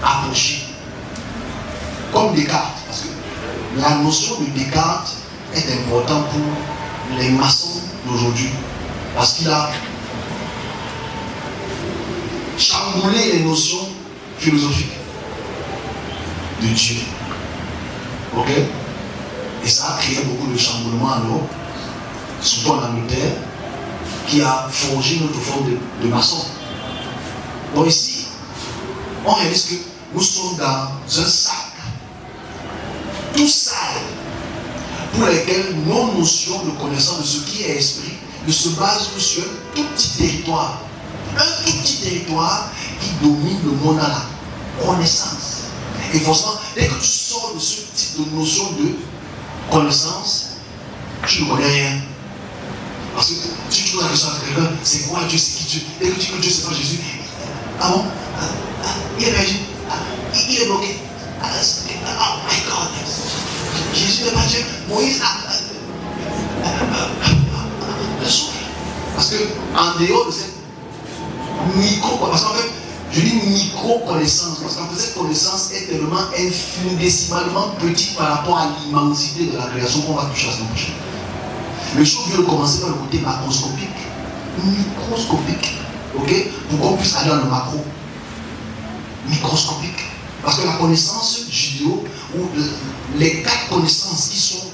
approchées. Comme Descartes. Parce que la notion de Descartes est importante pour les maçons d'aujourd'hui. Parce qu'il a chamboulé les notions philosophiques de Dieu. Ok? Et ça a créé beaucoup de chamboulements en Europe, surtout en Angleterre, qui a forgé notre forme de maçon. Donc ici, on réalise que nous sommes dans un sac tout sale, pour lequel nos notions de connaissance de ce qui est esprit ne se basent que sur un tout petit territoire. Un tout petit territoire qui domine le monde à la connaissance. Et forcément, dès que tu sors de ce type de notion de connaissance, tu ne connais rien. Parce que si tu poses la question à quelqu'un, c'est quoi Dieu, c'est qui Dieu? Dès que tu dis que Dieu, c'est pas Jésus, ah bon? Il est perdu. Il est bloqué. Oh my God. Jésus n'est pas Dieu. Moïse a le souffle. Parce que en dehors de cette parce qu'en fait, je dis micro-connaissance, parce qu'en fait, cette connaissance est tellement infinitésimalement petite par rapport à l'immensité de la création qu'on va toucher à ce prochain. Le chose vient de commencer par le côté macroscopique, microscopique, ok, pour qu'on puisse aller dans le macro, microscopique. Parce que la connaissance judéo, ou les 4 connaissances qui sont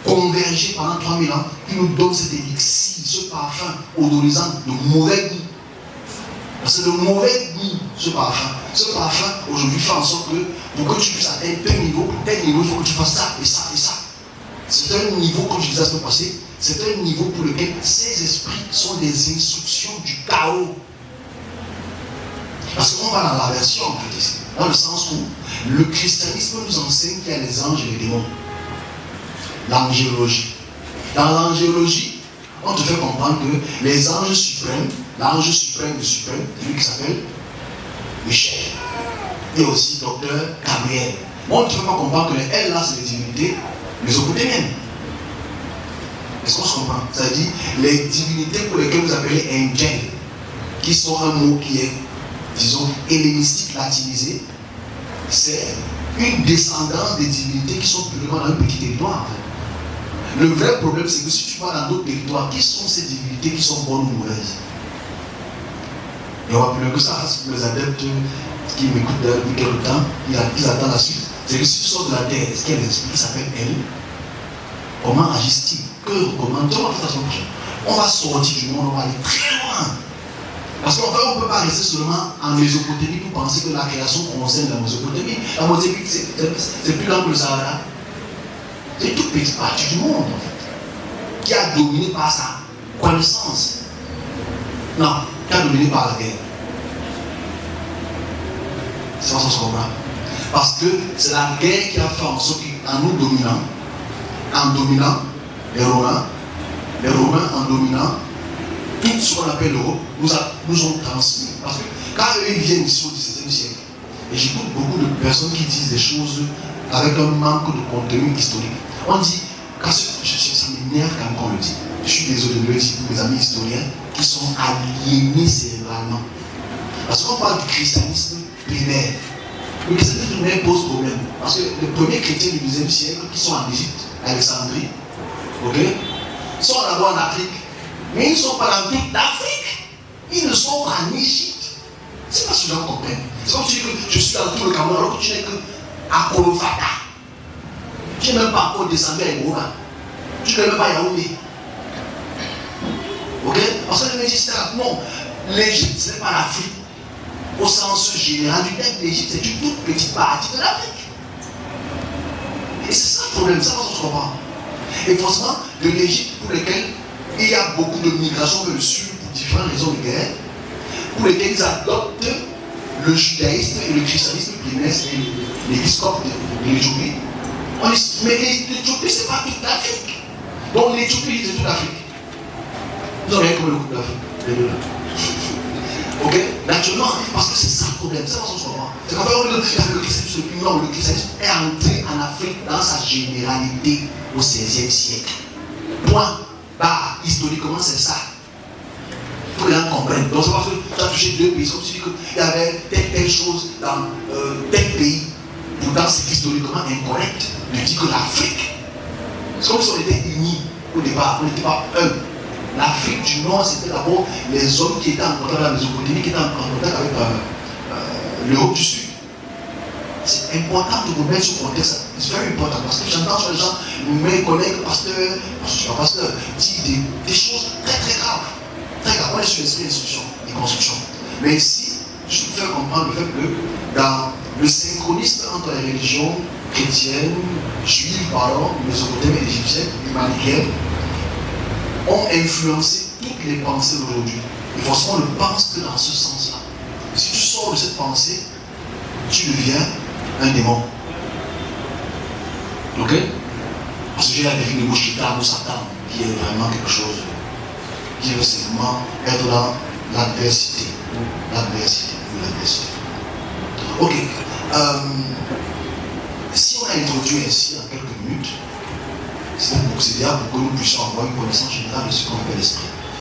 convergées pendant 3000 ans, qui nous donnent cet élixir, ce parfum odorisant de mauvais goût. C'est de mauvais goût, ce parfum. Ce parfum, aujourd'hui, fait en sorte que pour que tu puisses atteindre tel niveau, il faut que tu fasses ça et ça et ça. C'est un niveau, comme je disais la semaine passée, c'est un niveau pour lequel ces esprits sont des instructions du chaos. Parce qu'on va dans la version chrétienne, dans le sens où le christianisme nous enseigne qu'il y a les anges et les démons. L'angélologie. Dans l'angélologie, on te fait comprendre que les anges suprêmes, l'ange suprême de suprême, c'est lui qui s'appelle Michel. Et aussi docteur Gabriel. On ne te fait pas comprendre que elle là, c'est les divinités mésopotamiennes. Est-ce qu'on se comprend? C'est-à-dire les divinités pour lesquelles vous appelez angels, qui sont un mot qui est, disons, hellénistique, latinisé, c'est une descendance des divinités qui sont purement dans un petit territoire. Le vrai problème, c'est que si tu vas dans d'autres territoires, qui sont ces divinités qui sont bonnes ou mauvaises? Et on va plus loin que ça, c'est que les adeptes qui m'écoutent depuis quelque temps, ils attendent la suite. C'est que si tu sors de la terre, est-ce qu'il y a des esprits qui s'appellent elle? Comment agissent-ils? Que recommandent? On va sortir du monde, on va aller très loin. Parce qu'en fait, on ne peut pas rester seulement en Mésopotamie pour penser que la création concerne la Mésopotamie. La Mésopotamie, c'est plus grand que le Sahara. C'est une toute petite partie du monde, en fait, qui a dominé par sa connaissance. Non, qui a dominé par la guerre. C'est pas ça qu'on se comprend. Parce que c'est la guerre qui a fait en sorte qu'en nous dominant, les Romains en dominant, tout ce qu'on appelle l'Europe, nous ont transmis. Parce que quand eux viennent ici au XVIIe siècle, et j'écoute beaucoup de personnes qui disent des choses avec un manque de contenu historique. On dit, quand ça m'énerve quand on le dit. Je suis désolé de le dire pour mes amis historiens qui sont aliénés cérébralement. Parce qu'on parle du christianisme primaire. Le christianisme primaire pose problème. Parce que les premiers chrétiens du XIe siècle qui sont en Égypte, Alexandrie, sont d'abord en Afrique. Mais ils ne sont pas dans toute l'Afrique. Ils ne sont pas en Égypte. C'est pas ce que je comprends. C'est comme si tu dis que je suis dans tout le Cameroun alors que tu n'es qu'à Kolofata. Tu n'es même pas encore descendu à Ebola. Tu n'es même pas à Yaoundé. Parce que les Égyptiens, non, l'Égypte, ce n'est pas l'Afrique. Au sens général du terme, l'Égypte, c'est une toute petite partie de l'Afrique. Et c'est ça le problème, ça on se comprend. Et forcément, de l'Égypte, pour lesquels il y a beaucoup de migration vers le sud pour différentes raisons de guerre, pour lesquels ils adoptent le judaïsme et le christianisme primaire, c'est l'épiscope de l'Éthiopie. Mais l'Éthiopie, ce n'est pas toute l'Afrique. Donc l'Éthiopie, c'est toute l'Afrique. Ils n'ont rien comme le coup d'Afrique. Naturellement, parce que c'est ça le problème, c'est pas ce qu'on voit. C'est qu'en fait, le christianisme est entré en Afrique dans sa généralité au XVIe siècle. Point. Bah, historiquement, c'est ça. Il faut que les gens comprennent. Donc, c'est parce que tu as touché deux pays. C'est comme si tu dis qu'il y avait telle chose dans tel pays. Pourtant, c'est historiquement incorrect de dire que l'Afrique, c'est comme si on était unis au départ. On n'était pas un. L'Afrique du Nord, c'était d'abord les hommes qui étaient en contact avec la Mésopotamie, qui étaient en contact avec l'Europe du Sud. C'est important de remettre ce contexte. C'est très important parce que j'entends sur les gens, mes collègues pasteurs, je ne suis pas pasteur, disent des choses très très graves. Très graves. On est sur l'esprit d'instruction et construction. Mais ici, je peux faire comprendre le fait que dans le synchronisme entre les religions chrétiennes, juives, mésopotamiennes, égyptiennes et manichéennes, ont influencé toutes les pensées d'aujourd'hui. Et forcément, on ne pense que dans ce sens-là. Si tu sors de cette pensée, tu deviens un démon. Ok? Parce que j'ai la définition de Mouchita ou Satan, qui est vraiment quelque chose qui veut simplement être dans l'adversité. L'adversité. Ok. Si on a introduit ainsi en quelques minutes, c'est bien pour que nous puissions avoir une connaissance générale de ce qu'on appelle l'esprit.